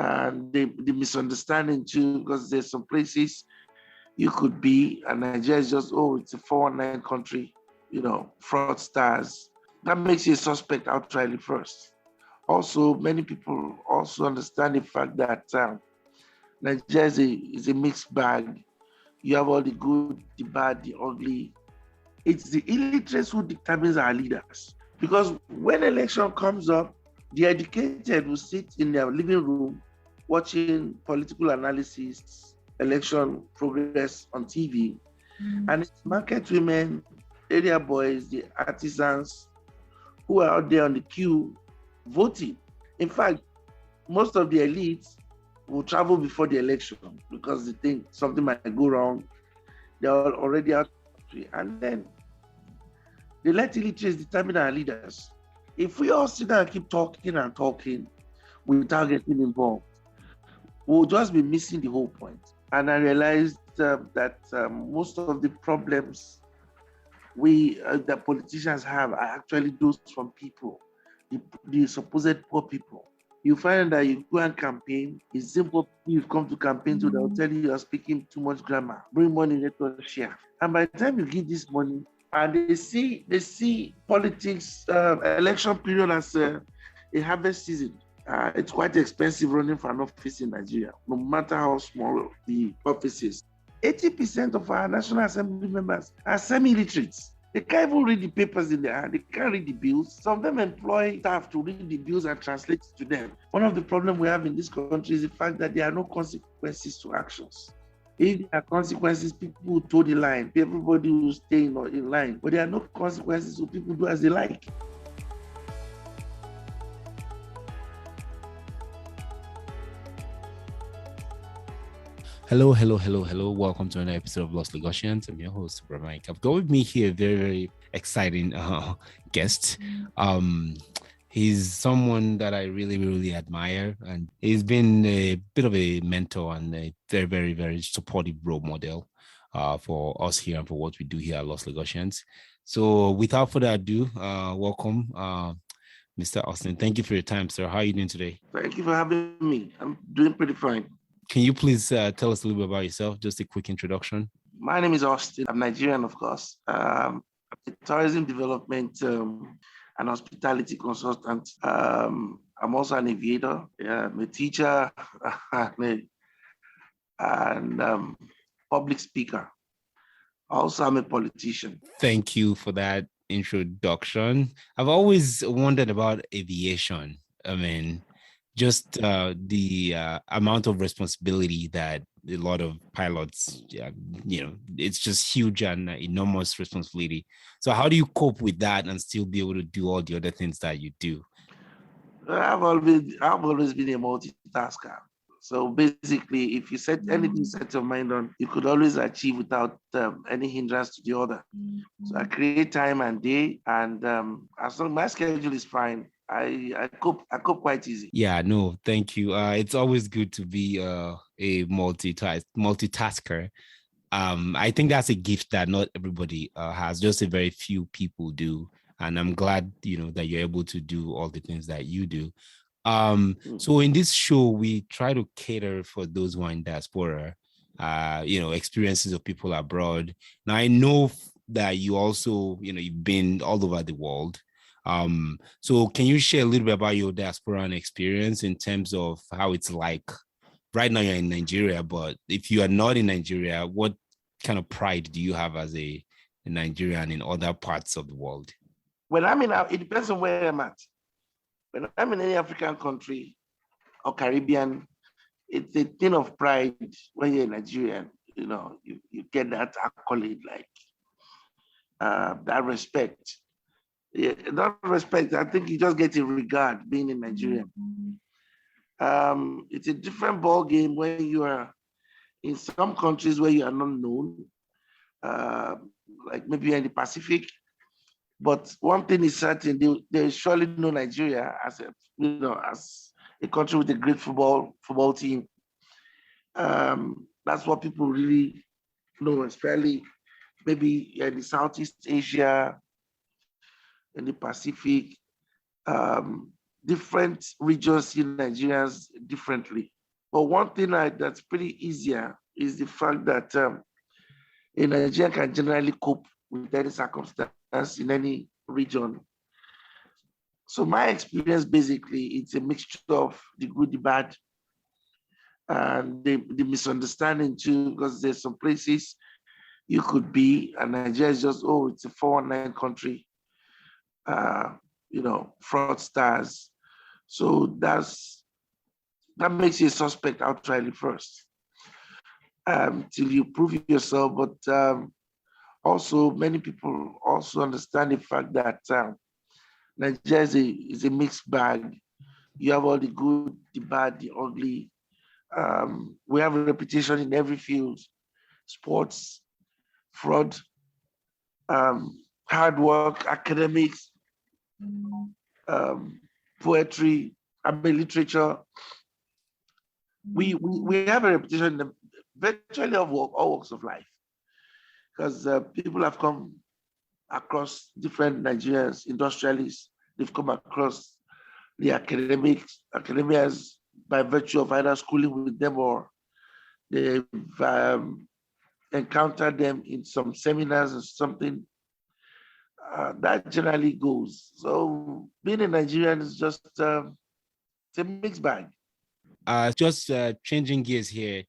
and the misunderstanding too, because there's some places you could be, and Nigeria is just, oh, it's a 419 country, fraudsters. That makes you a suspect outrightly first. Also, many people also understand the fact that Nigeria is a mixed bag. You have all the good, the bad, the ugly. It's the illiterates who determines our leaders. Because when election comes up, the educated will sit in their living room watching political analysis, election progress on TV. And it's market women, area boys, the artisans who are out there on the queue voting. In fact, most of the elites will travel before the election because they think something might go wrong. They're already out of the country. And then they let illiterates determine our leaders. If we all sit down and keep talking and talking without getting involved, we'll just be missing the whole point. And I realized that most of the problems the politicians have are actually those from people, the supposed poor people. You find that you go and campaign, it's simple, you've come to campaign to, they'll tell you you're speaking too much grammar, bring money, let us share. And by the time you give this money, and they see politics, election period as a harvest season. It's quite expensive running for an office in Nigeria, no matter how small the office is. 80% of our National Assembly members are semi-illiterates. They can't even read the papers in their hand. They can't read the bills. Some of them employ staff to read the bills and translate it to them. One of the problems we have in this country is the fact that there are no consequences to actions. If there are consequences, people will toe the line. Everybody will stay in line. But there are no consequences, so people do as they like. Hello. Welcome to another episode of Lost Lagosians. I'm your host, Brodda Mike. I've got with me here a very, very exciting guest. He's someone that I really, really admire, and he's been a bit of a mentor and a very, very, very supportive role model for us here and for what we do here at Lost Lagosians. So without further ado, welcome, Mr. Austin. Thank you for your time, sir. How are you doing today? Thank you for having me. I'm doing pretty fine. Can you please tell us a little bit about yourself? Just a quick introduction. My name is Austin. I'm Nigerian, of course. I'm a tourism development and hospitality consultant. I'm also an aviator. I'm a teacher and public speaker. Also, I'm a politician. Thank you for that introduction. I've always wondered about aviation. I mean, just the amount of responsibility that a lot of pilots, it's just huge and enormous responsibility. So how do you cope with that and still be able to do all the other things that you do? I've always been a multitasker. So basically, if you set anything set your mind on, you could always achieve without any hindrance to the other. So I create time and day, and as long as my schedule is fine, I cope quite easy. Yeah, no, thank you. It's always good to be a multitasker. I think that's a gift that not everybody has. Just a very few people do, and I'm glad that you're able to do all the things that you do. So in this show, we try to cater for those who are in diaspora, experiences of people abroad. Now I know that you also, you've been all over the world. So can you share a little bit about your diasporan experience in terms of how it's like? Right now you're in Nigeria, but if you are not in Nigeria, what kind of pride do you have as a Nigerian in other parts of the world? When I'm in, it depends on where I'm at. When I'm in any African country or Caribbean, it's a thing of pride when you're Nigerian. You get that accolade, like that respect. Yeah, that respect, I think you just get a regard being in Nigeria. It's a different ball game when you are in some countries where you are not known, like maybe you're in the Pacific. But one thing is certain, they surely know Nigeria as a country with a great football team. That's what people really know, especially maybe in the Southeast Asia, in the Pacific. different regions see Nigerians differently. But one thing that's pretty easier is the fact that a Nigerian can generally cope with any circumstance in any region. So my experience, basically, it's a mixture of the good, the bad, and the misunderstanding too, because there's some places you could be, and Nigeria is just, oh, it's a 419 country, uh, fraudsters. So that makes you a suspect outrightly first, till you prove yourself. But also, many people also understand the fact that Nigeria is a mixed bag. You have all the good, the bad, the ugly. We have a reputation in every field: sports, fraud, hard work, academics, um, poetry, literature. We have a reputation in virtually of all walks of life, because people have come across different Nigerians, industrialists. They've come across the academias by virtue of either schooling with them, or they've encountered them in some seminars or something. That generally goes. So being a Nigerian is just it's a mixed bag. Just changing gears here,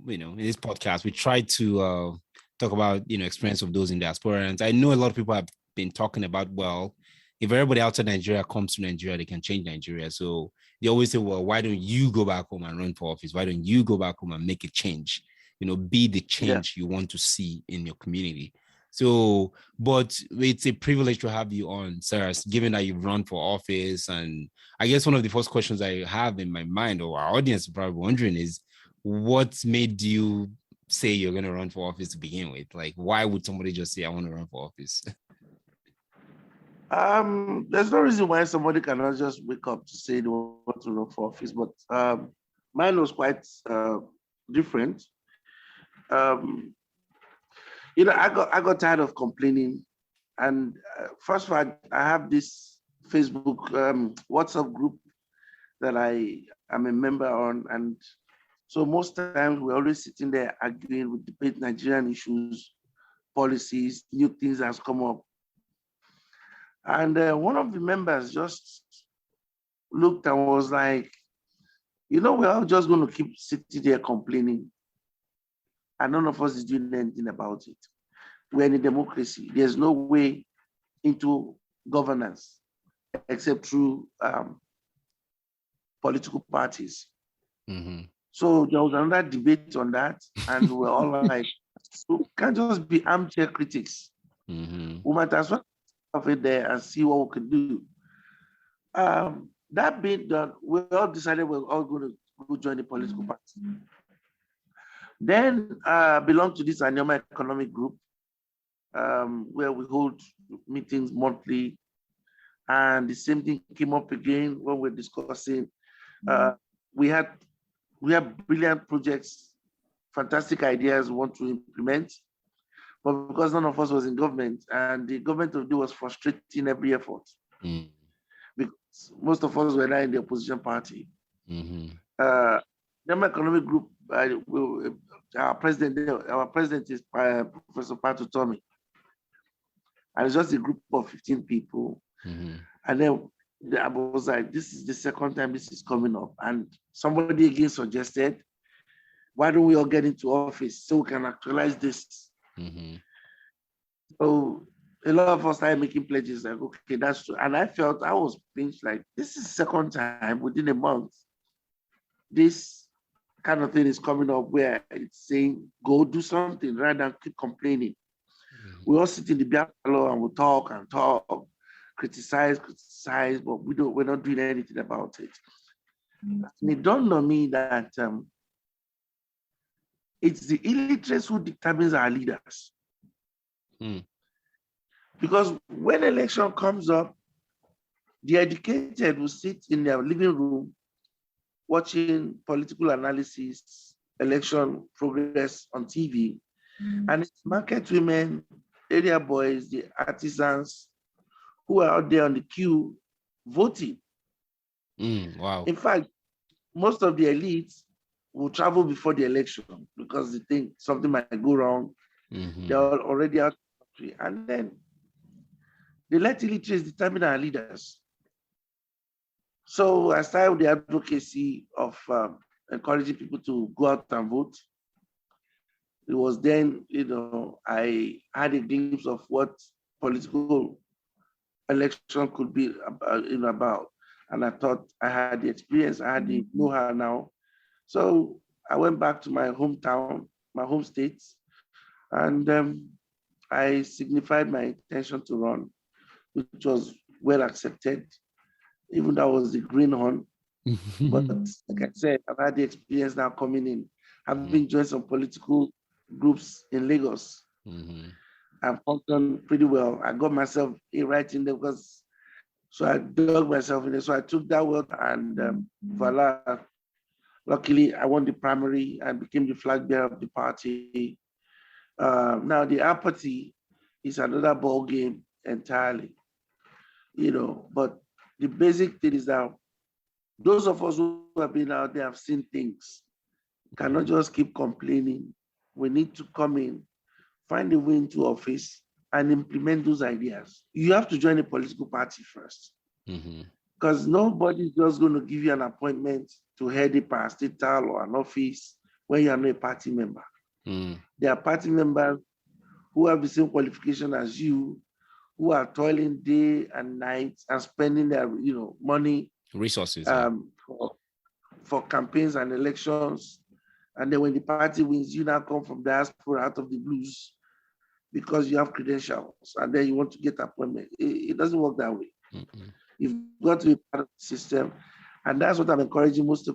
in this podcast, we try to talk about, experience of those in diaspora. And I know a lot of people have been talking about, well, if everybody outside Nigeria comes to Nigeria, they can change Nigeria. So they always say, well, why don't you go back home and run for office? Why don't you go back home and make a change? Be the change you want to see in your community. So, but it's a privilege to have you on, Sarah, given that you've run for office. And I guess one of the first questions I have in my mind, or our audience is probably wondering, is what made you say you're going to run for office to begin with? Like, why would somebody just say, I want to run for office? There's no reason why somebody cannot just wake up to say they want to run for office, but mine was quite different. I got tired of complaining, and first of all, I have this Facebook WhatsApp group that I am a member on, and so most times we're always sitting there arguing with debate Nigerian issues, policies, new things has come up. And one of the members just looked and was like, we're all just going to keep sitting there complaining, and none of us is doing anything about it. We're in a democracy. There's no way into governance except through political parties. Mm-hmm. So there was another debate on that, and we're all like, we can't just be armchair critics. Mm-hmm. We might as well have it there and see what we can do. That being done, we all decided we're all going to go join the political party. Then belong to this annual economic group, where we hold meetings monthly, and the same thing came up again when we're discussing. We have brilliant projects, fantastic ideas we want to implement, but because none of us was in government, and the government of the day was frustrating every effort, because most of us were not in the opposition party. Mm-hmm. The economic group, our president is Professor Patu Tommy, and it's just a group of 15 people. Mm-hmm. And then I was like, this is the second time this is coming up, and somebody again suggested, why don't we all get into office so we can actualize this? Mm-hmm. So a lot of us started making pledges like, okay, that's true. And I felt I was pinched, like, this is the second time within a month this kind of thing is coming up, where it's saying, go do something rather than keep complaining. Mm-hmm. We all sit in the beer parlor and we talk and talk, criticize, but we're not doing anything about it. Mm-hmm. And it dawned on me that it's the illiterates who determines our leaders. Mm. Because when election comes up, the educated will sit in their living room watching political analysis, election progress on TV, and it's market women, area boys, the artisans who are out there on the queue voting. Wow. In fact, most of the elites will travel before the election because they think something might go wrong. They're already out of the country. And then they let illiterates determine our leaders. So I started with the advocacy of encouraging people to go out and vote. It was then, I had a glimpse of what political election could be about. And I thought I had the experience, I had the know-how now. So I went back to my hometown, my home state, and I signified my intention to run, which was well accepted, even though I was the greenhorn. But like I said, I've had the experience now coming in. I've been joined some political groups in Lagos. I've functioned pretty well. I got myself right in there so I dug myself in there. So I took that word and voila, luckily I won the primary and became the flag bearer of the party. Now the apathy is another ball game entirely, but the basic thing is that those of us who have been out there have seen things, cannot just keep complaining. We need to come in, find a way into office and implement those ideas. You have to join a political party first because nobody's just going to give you an appointment to head a parastatal or an office when you are not a party member. There are party members who have the same qualification as you, who are toiling day and night and spending their money, resources for campaigns and elections. And then when the party wins, you now come from diaspora out of the blues because you have credentials and then you want to get appointment. It doesn't work that way. You've got to be part of the system. And that's what I'm encouraging most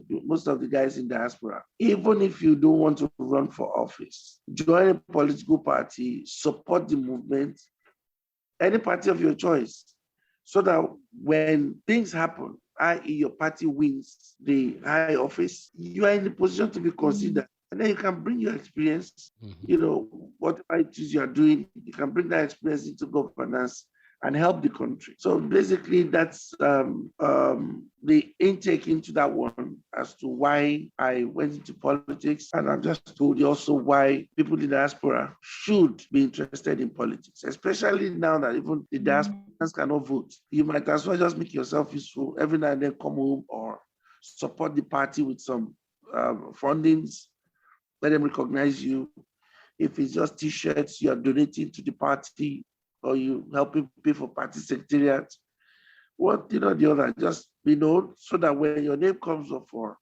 of the guys in diaspora. Even if you don't want to run for office, join a political party, support the movement, any party of your choice, so that when things happen, i.e. your party wins the high office, you are in the position to be considered. And then you can bring your experience, whatever it is you are doing, you can bring that experience into governance and help the country. So basically that's the intake into that one as to why I went into politics. And I've just told you also why people in the diaspora should be interested in politics, especially now that even the diasporans cannot vote. You might as well just make yourself useful every now and then, come home or support the party with some fundings, let them recognize you. If it's just t-shirts you are donating to the party, or you helping pay for party secretariat, the other, just so that when your name comes up for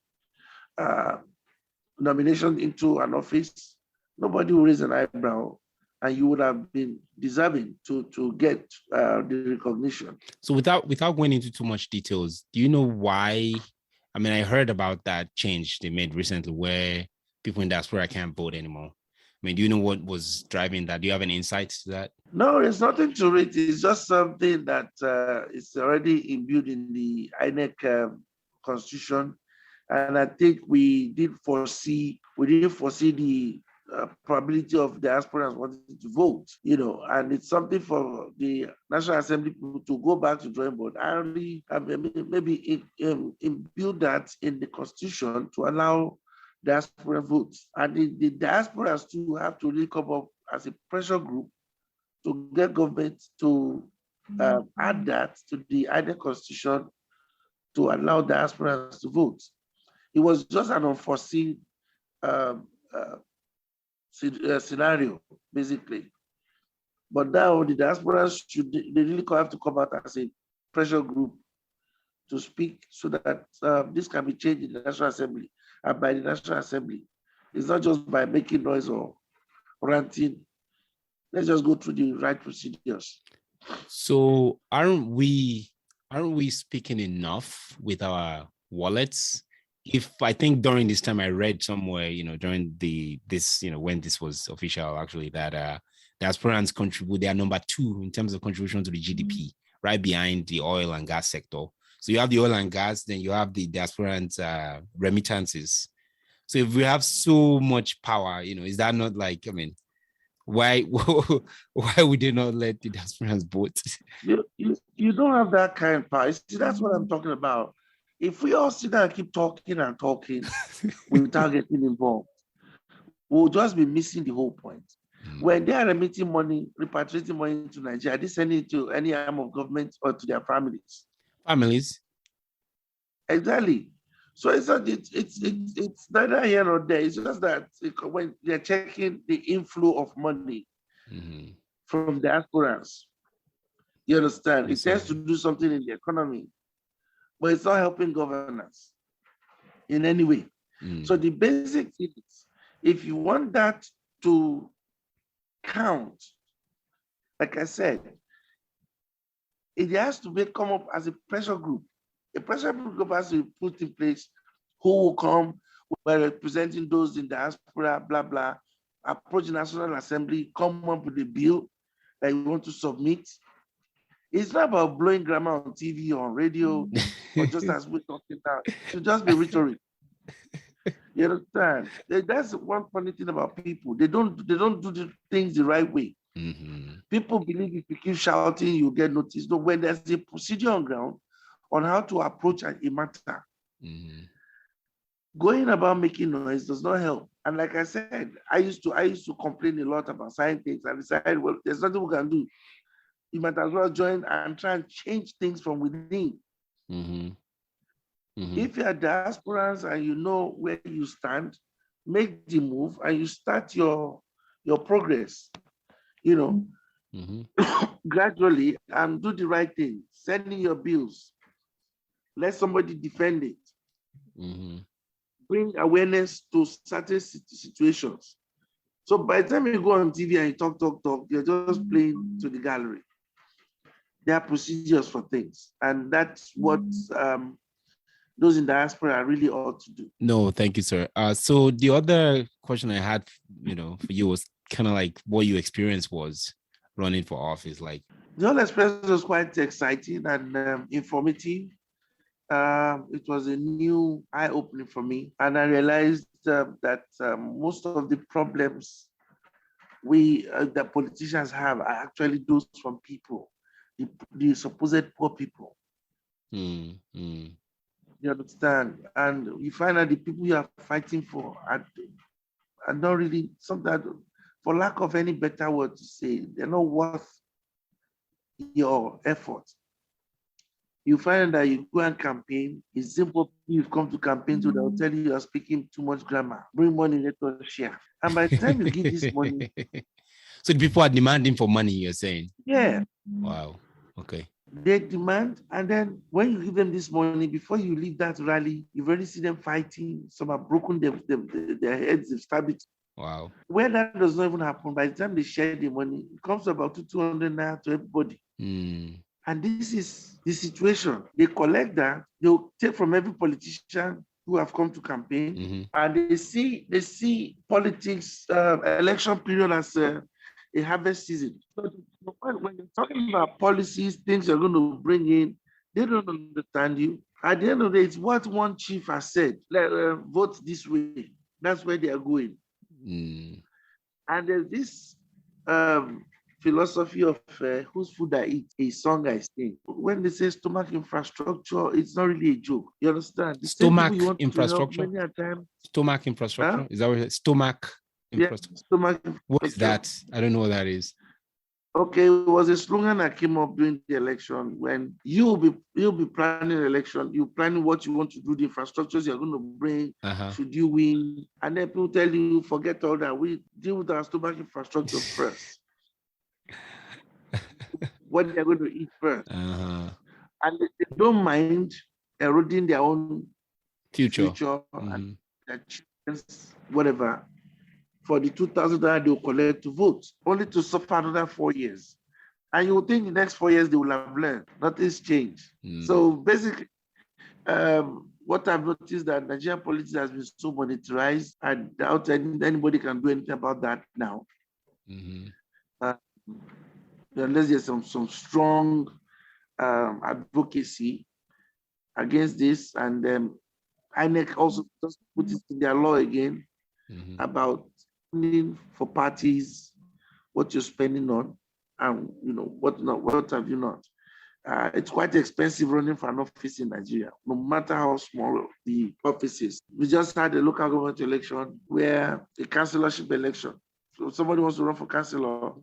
nomination into an office, nobody will raise an eyebrow, and you would have been deserving to get the recognition. So without going into too much details, do you know why? I mean, I heard about that change they made recently where people in diaspora can't vote anymore. I mean, do you know what was driving that? Do you have any insights to that? No, there's nothing to it. It's just something that is already imbued in the INEC constitution. And I think we didn't foresee the probability of diasporans wanting to vote, and it's something for the National Assembly to go back to drawing board. I only maybe imbue that in the constitution to allow diaspora votes. And the diasporas too have to really come up as a pressure group to get government to add that to the INEC constitution to allow diasporas to vote. It was just an unforeseen scenario, basically. But now the diasporas they really have to come out as a pressure group to speak so that this can be changed in the National Assembly and by the National Assembly. It's not just by making noise or ranting. Let's just go through the right procedures. So aren't we speaking enough with our wallets? If I think during this time I read somewhere, during when this was official, actually, that diasporans contribute, they are number 2 in terms of contribution to the GDP, right behind the oil and gas sector. So you have the oil and gas, then you have the diasporans remittances. So if we have so much power, is that not like, I mean, why would they not let the diasporans vote? You don't have that kind of power. See, that's what I'm talking about. If we all sit down and keep talking and talking without getting involved, we'll just be missing the whole point. When they are remitting money, repatriating money into Nigeria, they send it to any arm of government or to their families. Families. Exactly. So it's not, it's neither here nor there. It's just that when they're checking the inflow of money from diasporans, you understand? It tends to do something in the economy, but it's not helping governance in any way. So the basic thing is, if you want that to count, like I said, it has to come up as a pressure group. A pressure group has to be put in place who will come, by representing those in diaspora, blah, blah, approach the National Assembly, come up with a bill that you want to submit. It's not about blowing grammar on TV or on radio, or just as we're talking now. It should just be rhetoric. You understand? That's one funny thing about people. They don't do the things the right way. People believe if you keep shouting, you get noticed. No, when there's a procedure on ground on how to approach a matter, going about making noise does not help. And like I said, I used to complain a lot about certain things and decide, well, there's nothing we can do. You might as well join and try and change things from within. If you're diasporans and you know where you stand, make the move and you start your progress, gradually, and do the right thing. Send in your bills. Let somebody defend it. Bring awareness to certain situations. So by the time you go on TV and you talk, you're just playing to the gallery. There are procedures for things, and that's what those in diaspora really ought to do. No, thank you, sir. So the other question I had, for you was kind of like what your experience was running for office. Like, the whole experience was quite exciting and informative. It was a new eye-opening for me, and I realized that most of the problems the politicians have are actually those from people, the supposed poor people. You understand? And you find that the people you are fighting for are not really, sometimes, for lack of any better word to say, they're not worth your effort. You find that you go and campaign, it's simple, you've come to campaign to, they'll tell you you're speaking too much grammar, bring money, let us share. And by the time you give this money... So the people are demanding for money, you're saying? Yeah. Wow, okay. They demand, and then when you give them this money, before you leave that rally, you've already seen them fighting, some have broken their heads, they've stabbed it. Wow. Where that does not even happen, by the time they share the money, it comes to about 200 naira to everybody. And this is the situation. They collect that, they'll take from every politician who have come to campaign, and they see politics, election period as a harvest season. So when you're talking about policies, things you're going to bring in, they don't understand you. At the end of the day, it's what one chief has said. Vote this way. That's where they are going. And there's this philosophy of whose food I eat, a song I sing. When they say stomach infrastructure, it's not really a joke. You understand? The stomach infrastructure? Stomach infrastructure? Huh? Is that what it is? Stomach infrastructure? Yeah, stomach infrastructure. What is that? I don't know what that is. Okay, it was a slogan that came up during the election. When you'll be planning an election, you're planning what you want to do, the infrastructures you're going to bring, should you win. And then people tell you, forget all that. We deal with our stomach infrastructure first. What they're going to eat first. And they don't mind eroding their own future and their children's whatever. For the 2,000 that they will collect to vote, only to suffer another 4 years. And you would think the next 4 years they will have learned. Nothing's changed. So basically, what I've noticed that Nigerian politics has been so monetized, and doubt anybody can do anything about that now. Unless there's some strong advocacy against this, and INEC also just put it in their law again about for parties, what you're spending on, and what have you not. It's quite expensive running for an office in Nigeria, no matter how small the office is. We just had a local government election where a councillorship election. So somebody wants to run for councillor,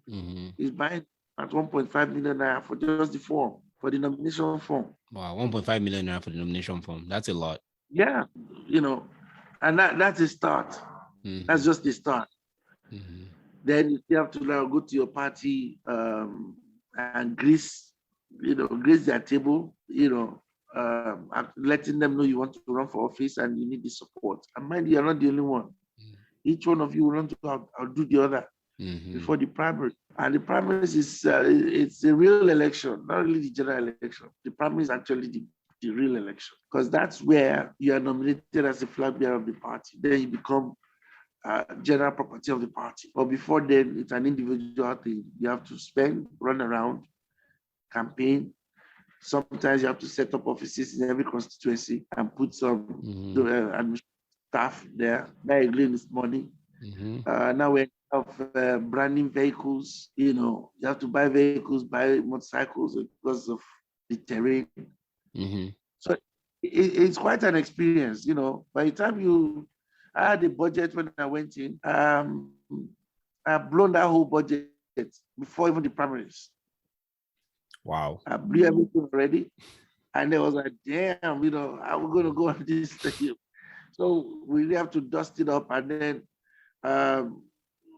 is buying at 1.5 million naira for just the form, for the nomination form. Wow, 1.5 million naira for the nomination form. That's a lot. Yeah, and that's a start. That's just the start. Then you have to now go to your party and grease their table, letting them know you want to run for office and you need the support. And mind you, you're not the only one. Each one of you will want to outdo the other before the primary. And the primaries is it's a real election, not really the general election. The primary is actually the real election, because that's where you are nominated as the flag bearer of the party. Then you become general property of the party. But before then, it's an individual thing. You have to run around, campaign. Sometimes you have to set up offices in every constituency and put some staff there. By agreeing this morning. Now we have branding vehicles. You have to buy vehicles, buy motorcycles because of the terrain. So it's quite an experience. By the time I had a budget when I went in. I've blown that whole budget before even the primaries. Wow. I blew everything already. And I was like, damn, I'm going to go on this thing. So we really have to dust it up and then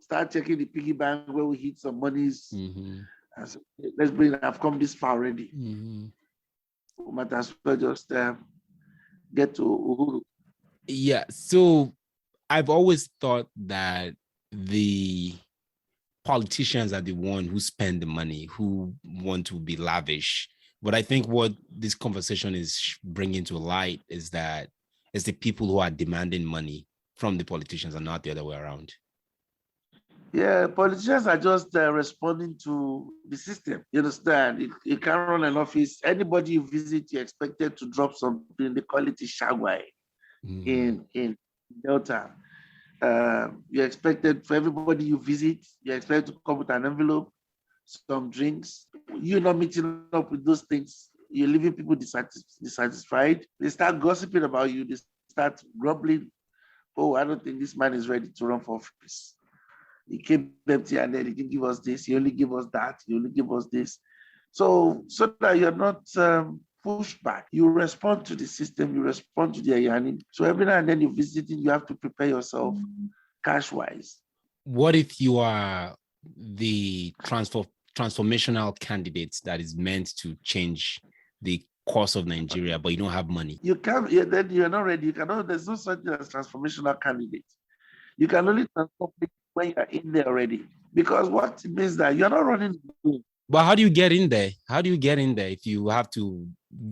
start checking the piggy bank where we hit some monies. So, let's bring it. I've come this far already. We might as well just get to Uhuru. Yeah. So I've always thought that the politicians are the one who spend the money, who want to be lavish. But I think what this conversation is bringing to light is that it's the people who are demanding money from the politicians and not the other way around. Yeah, politicians are just responding to the system. You understand? You can't run an office. Anybody you visit, you're expected to drop something. They call it a shagwai in Delta. You're expected, for everybody you visit, you're expected to come with an envelope, some drinks. You're not meeting up with those things. You're leaving people dissatisfied. They start gossiping about you. They start grumbling. Oh, I don't think this man is ready to run for office. He came empty and then he didn't give us this. He only gave us that. He only gave us this. So that you're not pushed back. You respond to the system. You respond to the yearning. So every now and then you're visiting, you have to prepare yourself cash-wise. What if you are the transformational candidate that is meant to change the course of Nigeria, but you don't have money? You can't. Then you're not ready. You cannot. There's no such thing as transformational candidate. You can only transform it when you're in there already. Because what it means that you're not running. But how do you get in there? How do you get in there if you have to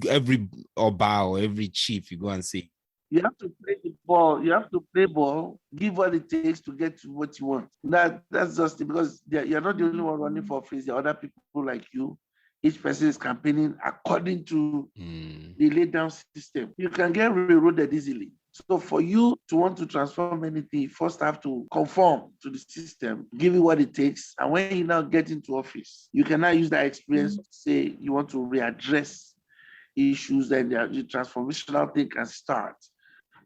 every Oba or every chief you go and see? You have to play the ball. You have to play ball. Give what it takes to get to what you want. That's just it, because you're not the only one running for office. There are other people like you. Each person is campaigning according to the laid down system. You can get railroaded easily. So for you to want to transform anything, you first have to conform to the system, give it what it takes. And when you now get into office, you can now use that experience to say you want to readdress issues, and the transformational thing can start.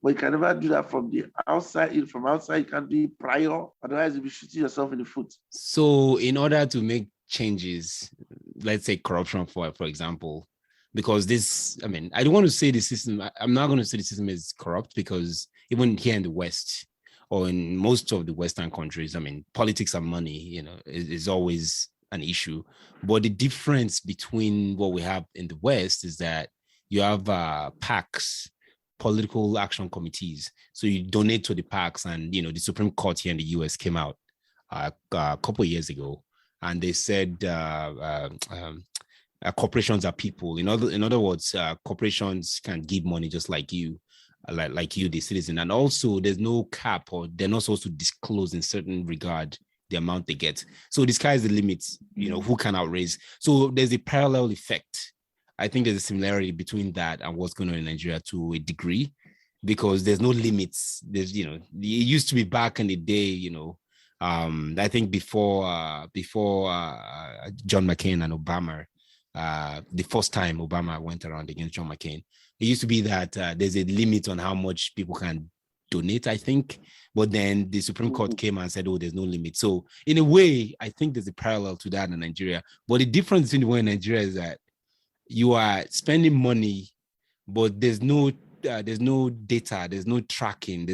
But you can never do that from the outside. From outside, you can't do it prior. Otherwise, you'll be shooting yourself in the foot. So in order to make changes, let's say corruption, for example, because this, I don't want to say the system, I'm not going to say the system is corrupt, because even here in the West or in most of the Western countries, politics and money, is always an issue. But the difference between what we have in the West is that you have PACs, political action committees. So you donate to the PACs, and, the Supreme Court here in the US came out a couple of years ago, and they said corporations are people. In other words, corporations can give money just like you, the citizen. And also there's no cap, or they're not supposed to disclose in certain regard the amount they get. So the sky is the limit, who can outraise. So there's a parallel effect. I think there's a similarity between that and what's going on in Nigeria to a degree, because there's no limits. There's, it used to be back in the day, I think before John McCain and Obama, the first time Obama went around against John McCain. It used to be that there's a limit on how much people can donate, I think. But then the Supreme Court came and said, oh, there's no limit. So in a way, I think there's a parallel to that in Nigeria. But the difference between the one in Nigeria is that you are spending money, but there's no data, there's no tracking,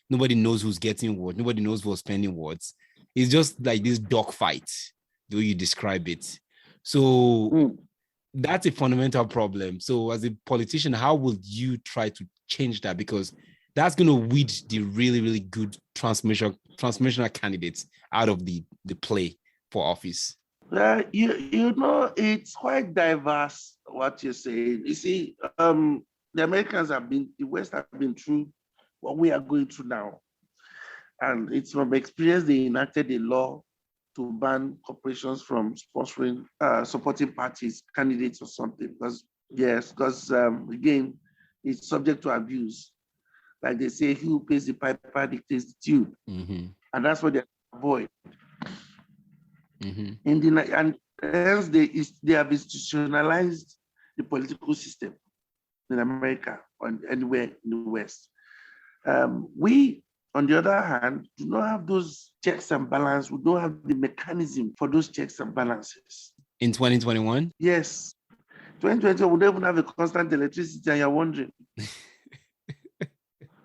nobody knows who's getting what, nobody knows who's spending what. It's just like this dogfight, the way you describe it. So that's a fundamental problem. So as a politician, how will you try to change that? Because that's going to weed the really, really good transformational candidates out of the play for office. You know, it's quite diverse what you're saying. You see, the West have been through what we are going through now. And it's from experience they enacted a law to ban corporations from sponsoring, supporting parties, candidates or something. Because again, it's subject to abuse. Like they say, he who pays the piper dictates the tune. And that's what they avoid. And hence they have institutionalized the political system in America or anywhere in the West. We, on the other hand, do not have those checks and balances. We don't have the mechanism for those checks and balances. In 2021? Yes. 2020, we don't even have a constant electricity, and you're wondering.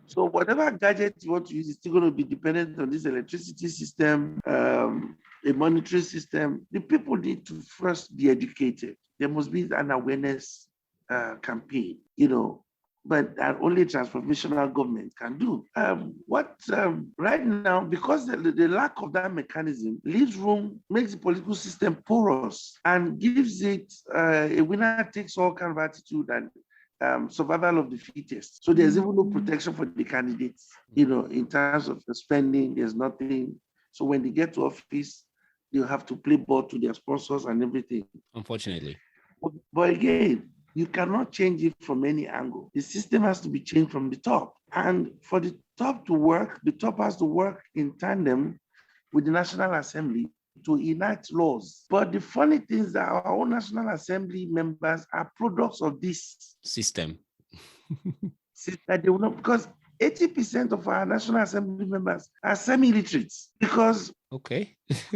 So whatever gadget you want to use is still going to be dependent on this electricity system, a monetary system. The people need to first be educated. There must be an awareness campaign, but only transformational government can do. Right now, because the lack of that mechanism leaves room, makes the political system porous and gives it a winner takes all kind of attitude and survival of the fittest. So there's even no protection for the candidates, in terms of the spending, there's nothing. So when they get to office, they'll have to play ball to their sponsors and everything. Unfortunately. But again, you cannot change it from any angle. The system has to be changed from the top. And for the top to work, the top has to work in tandem with the National Assembly to enact laws. But the funny thing is that our own National Assembly members are products of this system. That they will not, because 80% of our National Assembly members are semi-literate. Because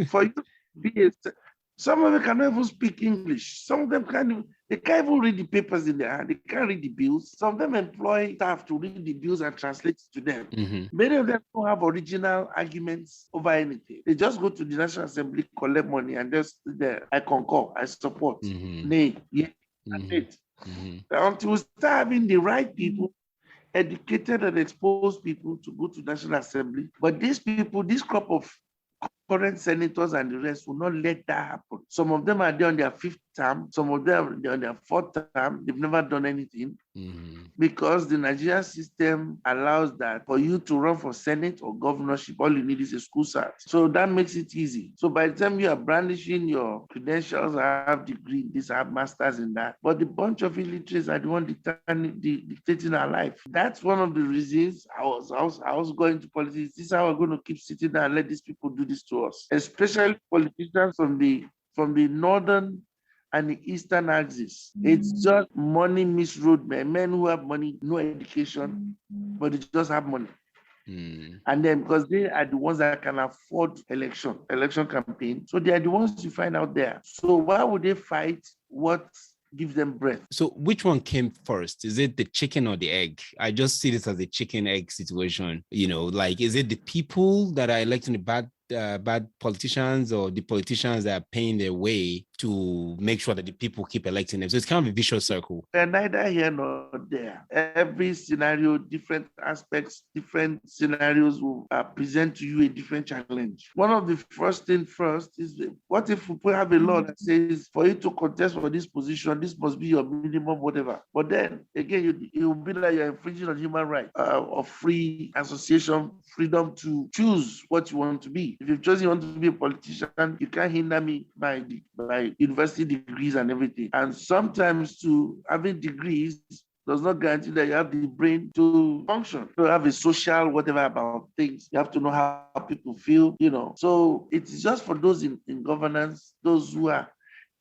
for you to be some of them cannot even speak English. Some of them can't even read the papers in their hand. They can't read the bills. Some of them employ staff to read the bills and translate it to them. Many of them don't have original arguments over anything. They just go to the National Assembly, collect money, and just there. I concur, I support. Nay, yeah, that's it. Until we start having the right people, educated and exposed people to go to National Assembly. But these people, this crop of current senators and the rest will not let that happen. Some of them are there on their 5th term. Some of them are on their 4th term. They've never done anything because the Nigerian system allows that for you to run for Senate or governorship, all you need is a school cert. So that makes it easy. So by the time you are brandishing your credentials, I have degree in this, I have masters in that. But the bunch of illiterates are the one dictating our life. That's one of the reasons I was going to politics. This is how we're going to keep sitting there and let these people do this to us, especially politicians from the northern and the eastern axis. It's just money misroad, men who have money, no education, but they just have money. And then because they are the ones that can afford election campaign, so they are the ones you find out there. So why would they fight what gives them breath? So which one came first? Is it the chicken or the egg? I just see this as a chicken egg situation. Like, is it the people that are electing the bad politicians, or the politicians that are paying their way to make sure that the people keep electing them? So it's kind of a vicious circle. And neither here nor there. Every scenario, different aspects, different scenarios will present to you a different challenge. One of the first things is, what if we have a law that says for you to contest for this position, this must be your minimum, whatever. But then again, it will be like you're infringing on human rights of free association, freedom to choose what you want to be. If you've chosen you want to be a politician, you can't hinder me by university degrees and everything. And sometimes having degrees does not guarantee that you have the brain to function. You have a social whatever about things. You have to know how people feel, So it's just for those in governance, those who are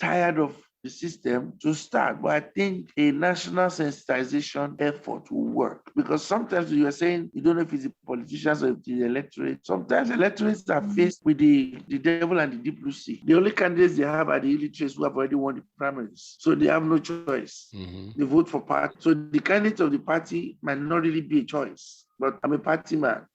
tired of the system to start. But I think a national sensitization effort will work, because sometimes you are saying you don't know if it's the politicians or the electorate. Sometimes electorates are faced with the devil and the deep blue sea. The only candidates they have are the illiterates who have already won the primaries. So they have no choice. They vote for party. So the candidate of the party might not really be a choice. But I'm a party man.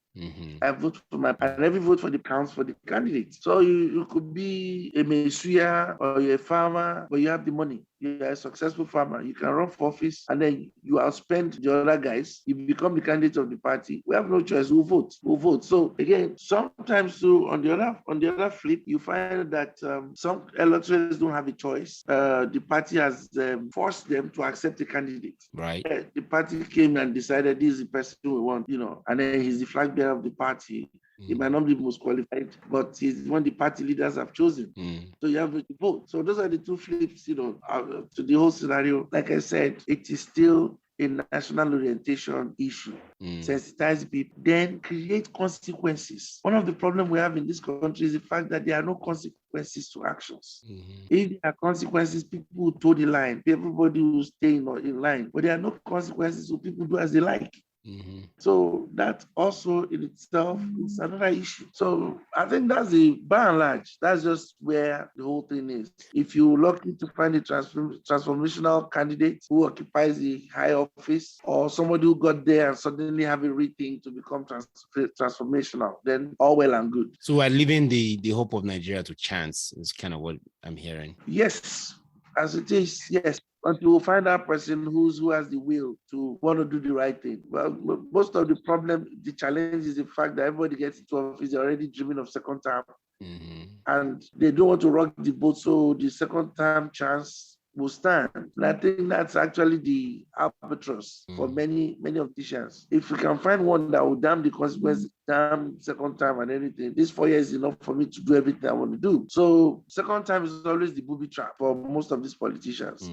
I vote for and every vote for the counts for the candidate. So you could be a Mesuya or you're a farmer, but you have the money. You're a successful farmer. You can run for office and then you outspend the other guys. You become the candidate of the party. We have no choice. We'll vote. We'll vote. So again, sometimes too, on the other flip, you find that some electors don't have a choice. The party has forced them to accept a candidate. Right. The party came and decided this is the person we want, and then he's the flag bearer of the party. He might not be most qualified, but he's one the party leaders have chosen. So you have to vote. So those are the two flips, to the whole scenario. Like I said, it is still a national orientation issue. Sensitize people, then create consequences. One of the problems we have in this country is the fact that there are no consequences to actions. If there are consequences, people will toe the line. Everybody will stay in line. But there are no consequences, so people do as they like. So that also in itself is another issue. So I think that's by and large, that's just where the whole thing is. If you're lucky to find a transformational candidate who occupies a high office, or somebody who got there and suddenly have a rethink to become transformational, then all well and good. So we're leaving the hope of Nigeria to chance is kind of what I'm hearing. Yes, as it is, yes. Until we find that person who has the will to want to do the right thing. Well, most of the problem, the challenge is the fact that everybody gets into office, they're already dreaming of second term. And they don't want to rock the boat, so the second term chance will stand. And I think that's actually the albatross for many politicians. If we can find one that will damn the consequences, damn second time and anything, this 4 years is enough for me to do everything I want to do. So second time is always the booby trap for most of these politicians.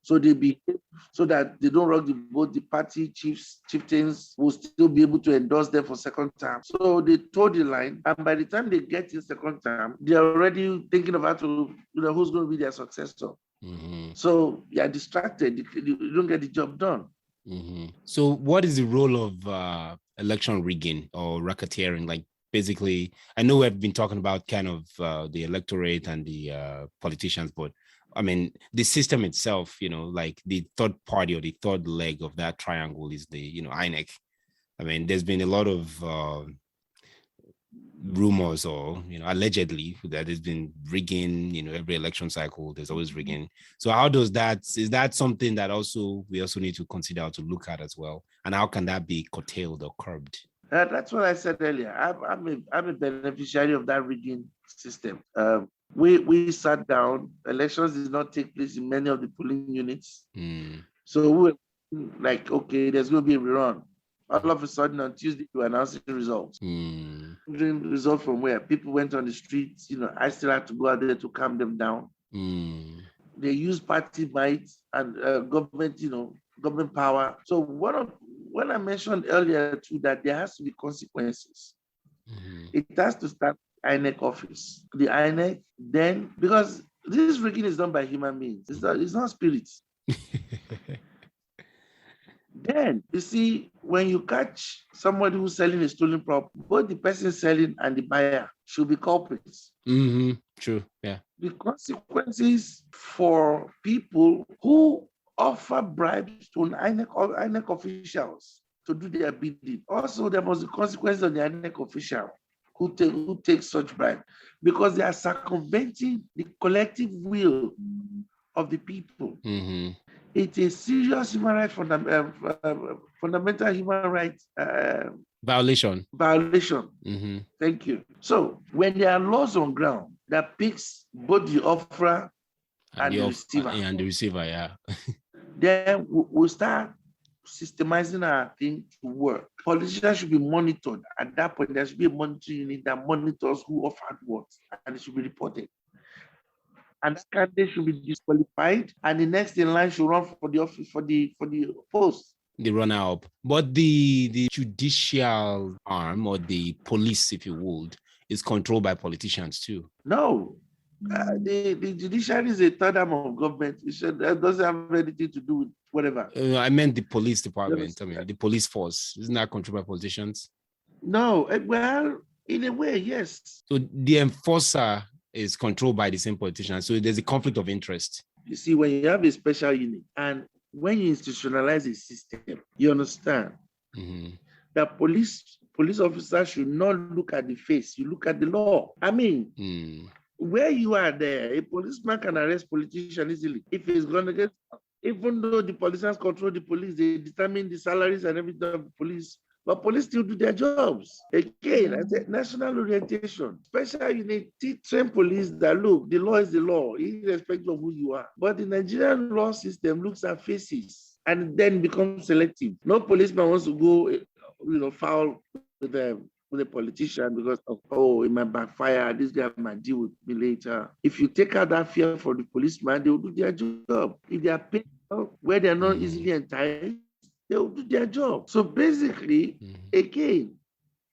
So they behave so that they don't rock the boat. The party chieftains will still be able to endorse them for second term. So they toe the line, and by the time they get in second term, they're already thinking about who's going to be their successor. So you're distracted. You don't get the job done. So what is the role of election rigging or racketeering? Like basically, I know we've been talking about kind of the electorate and the politicians, but I mean, the system itself, like the third party or the third leg of that triangle is the, INEC. I mean, there's been a lot of rumors or, allegedly that there's been rigging, every election cycle, there's always rigging. So how is that something that we also need to consider to look at as well? And how can that be curtailed or curbed? That's what I said earlier. I'm a beneficiary of that rigging system. We sat down. Elections did not take place in many of the polling units. So we were like, okay, there's going to be a rerun. All of a sudden on Tuesday, we announced the results. Results from where? People went on the streets. I still had to go out there to calm them down. They used party might and government power. So when I mentioned earlier too that there has to be consequences, it has to start INEC office. The INEC, then, because this rigging is done by human beings. It's not spirits. Then, you see, when you catch somebody who's selling a stolen property, both the person selling and the buyer should be culprits. True, yeah. The consequences for people who offer bribes to INEC officials to do their bidding. Also, there must be consequences on the INEC official who takes such bribe, because they are circumventing the collective will of the people. It's a serious human rights fundamental human rights violation. Thank you. So when there are laws on ground that picks both the offerer and the receiver, yeah, then we'll start systemizing our thing to work. Politicians should be monitored. At that point, there should be a monitoring unit that monitors who offered what, and it should be reported. And that candidate should be disqualified, and the next in line should run for the office for the post. The runner-up. But the judicial arm or the police, if you would, is controlled by politicians too. No, The judiciary is a third arm of government. That doesn't have anything to do with whatever. I meant the police You department. I mean, understand? the police force. Isn't that controlled by politicians? No, well, in a way, yes. So the enforcer is controlled by the same politician. So there's a conflict of interest. You see, when you have a special unit and when you institutionalize a system, you understand that police officers should not look at the face, you look at the law. I mean, where you are there, a policeman can arrest politician easily if he's going to get, even though the politicians control the police, they determine the salaries and everything of the police. But police still do their jobs. Again, I said national orientation. Special unit train police that look, the law is the law, irrespective of who you are. But the Nigerian law system looks at faces and then becomes selective. No policeman wants to go, foul with a politician because of, it might backfire, this guy might deal with me later. If you take out that fear for the policeman, they will do their job. If they are paid where they are not easily enticed, they will do their job. So basically, again,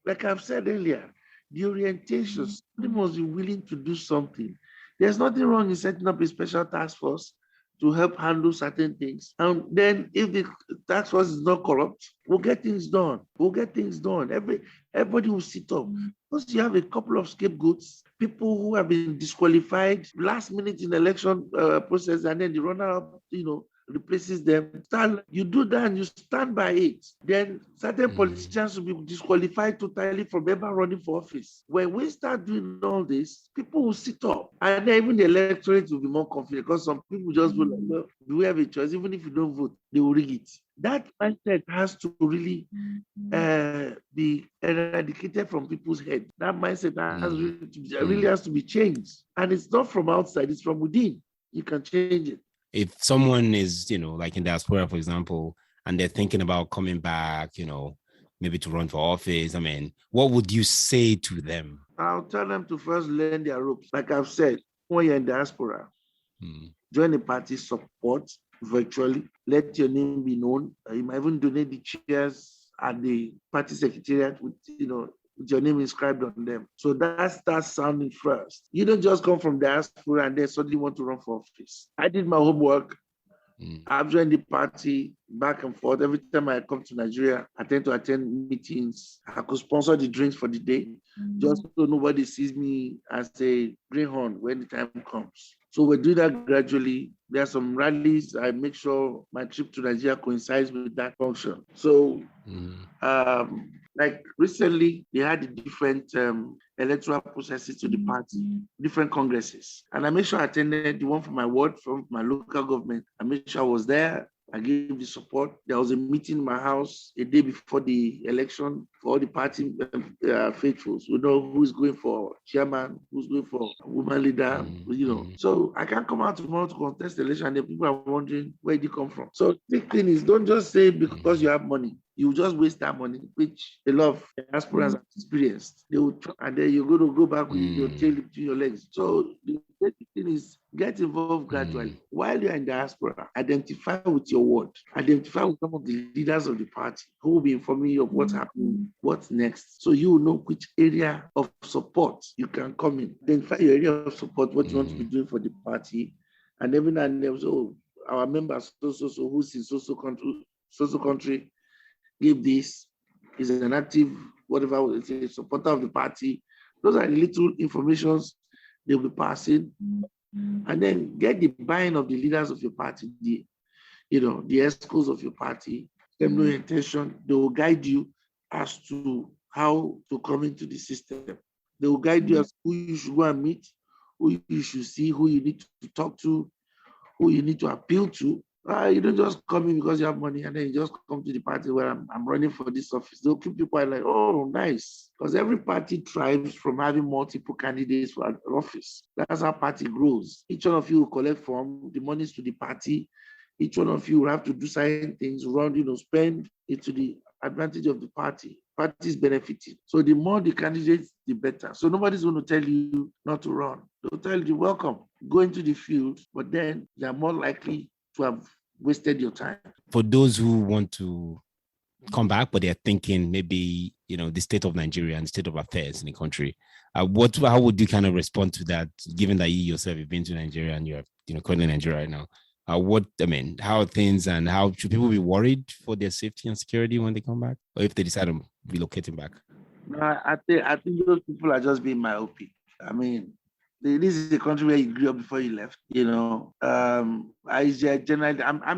like I've said earlier, the orientation, somebody must be willing to do something. There's nothing wrong in setting up a special task force to help handle certain things. And then if the task force is not corrupt, we'll get things done. Everybody will sit up. Once you have a couple of scapegoats, people who have been disqualified last minute in the election process, and then the runner-up, replaces them. You do that and you stand by it. Then certain politicians will be disqualified totally from ever running for office. When we start doing all this, people will sit up. And then even the electorate will be more confident because some people just go like, well, do we have a choice? Even if you don't vote, they will rig it. That mindset has to really be eradicated from people's head. That mindset really has to be changed. And it's not from outside, it's from within. You can change it. If someone is, like in diaspora, for example, and they're thinking about coming back, maybe to run for office, I mean, what would you say to them? I'll tell them to first learn their ropes. Like I've said, when you're in diaspora, join a party, support virtually, let your name be known. You might even donate the chairs at the party secretariat with your name inscribed on them. So that starts sounding first. You don't just come from diaspora and then suddenly want to run for office. I did my homework. I've joined the party back and forth. Every time I come to Nigeria, I tend to attend meetings. I could sponsor the drinks for the day, just so nobody sees me as a greenhorn when the time comes. So we're doing that gradually. There are some rallies. I make sure my trip to Nigeria coincides with that function. So, like recently, they had different electoral processes to the party, different congresses. And I made sure I attended the one from my ward, from my local government. I made sure I was there. I gave the support. There was a meeting in my house a day before the election for all the party faithfuls. We know who's going for chairman, who's going for woman leader, So I can't come out tomorrow to contest the election and the people are wondering where did you come from. So the thing is, don't just say because you have money. You just waste that money, which a lot of diasporans have experienced. They will try, and then you're going to go back with your tail between your legs. So the thing is, get involved gradually. While you're in diaspora, identify with your ward. Identify with some of the leaders of the party who will be informing you of what's happening, what's next. So you will know which area of support you can come in. Identify your area of support, what you want to be doing for the party. And every now and then, our members, who's in so country, give this, is an active, whatever, it's a supporter of the party. Those are the little informations they'll be passing. And then get the buy-in of the leaders of your party, the escorts of your party, them know your intention. They will guide you as to how to come into the system. They will guide you as to who you should go and meet, who you should see, who you need to talk to, who you need to appeal to. You don't just come in because you have money and then you just come to the party where I'm running for this office. They'll keep you quite like, oh, nice. Because every party thrives from having multiple candidates for an office. That's how party grows. Each one of you will collect from the monies to the party. Each one of you will have to do certain things, spend it to the advantage of the party. Party is benefiting. So the more the candidates, the better. So nobody's going to tell you not to run. They'll tell you, welcome, go into the field, but then they're more likely to have wasted your time. For those who want to come back, but they're thinking maybe, the state of Nigeria and the state of affairs in the country. How would you kind of respond to that, given that you yourself have been to Nigeria and you're, currently in Nigeria right now? How are things, and how should people be worried for their safety and security when they come back, or if they decide on relocating back? No, I think those people are just being myopic. I mean, this is a country where you grew up before you left. I'm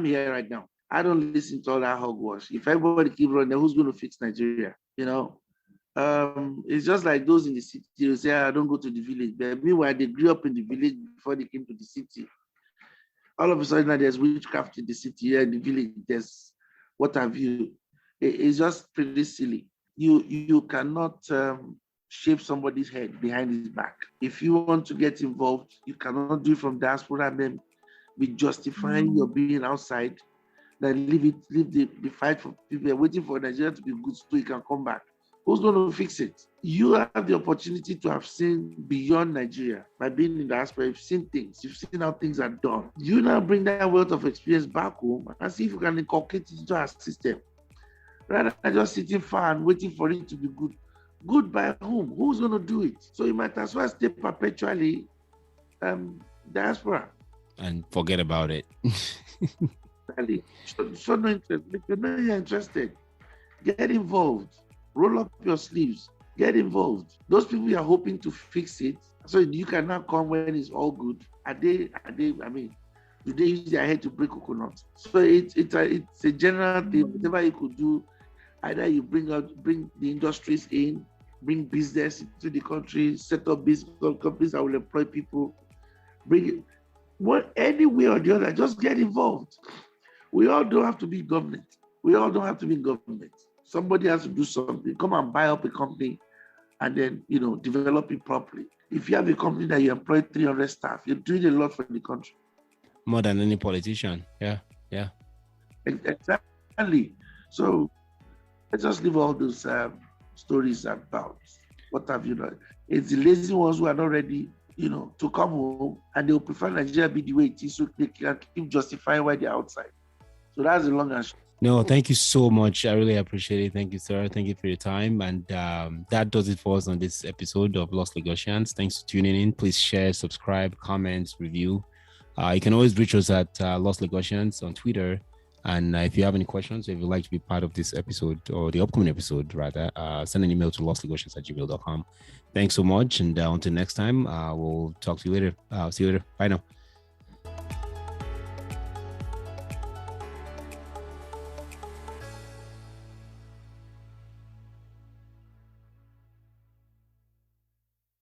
here right now. I don't listen to all that hogwash. If everybody keep running, who's going to fix Nigeria? It's just like those in the city who say, I don't go to the village. But meanwhile, they grew up in the village before they came to the city. All of a sudden, now there's witchcraft in the city, here in the village, there's what have you. It's just pretty silly. You cannot shape somebody's head behind his back. If you want to get involved, you cannot do it from diaspora and then be justifying your being outside. Then leave the fight for people. They're waiting for Nigeria to be good so you can come back. Who's going to fix it? You have the opportunity to have seen beyond Nigeria by being in the diaspora. You've seen things. You've seen how things are done. You now bring that wealth of experience back home and see if you can inculcate it into our system. Rather than just sitting far and waiting for it to be good. Good by whom? Who's going to do it? So you might as well stay perpetually diaspora. And forget about it. So no interest. If you're not interested, get involved. Roll up your sleeves. Get involved. Those people you are hoping to fix it, so you can now come when it's all good. Do they use their head to break coconuts? So it's a general thing. Whatever you could do, either you bring the industries in, bring business into the country, set up business companies that will employ people, bring it any way or the other, just get involved. We all don't have to be government. Somebody has to do something. Come and buy up a company and then, develop it properly. If you have a company that you employ 300 staff, you're doing a lot for the country. More than any politician. Yeah. Exactly. So let's just leave all those stories about what have you done. It's the lazy ones who are not ready, to come home, and they'll prefer Nigeria be the way it is so they can keep justifying why they're outside. So that's the long and short. No, thank you so much. I really appreciate it. Thank you, sir. Thank you for your time. And that does it for us on this episode of Lost Lagosians. Thanks for tuning in. Please share, subscribe, comment, review. You can always reach us at Lost Lagosians on Twitter. And if you have any questions, if you'd like to be part of this episode or the upcoming episode, rather, send an email to lostlagosians@gmail.com. Thanks so much. And until next time, we'll talk to you later. See you later. Bye now.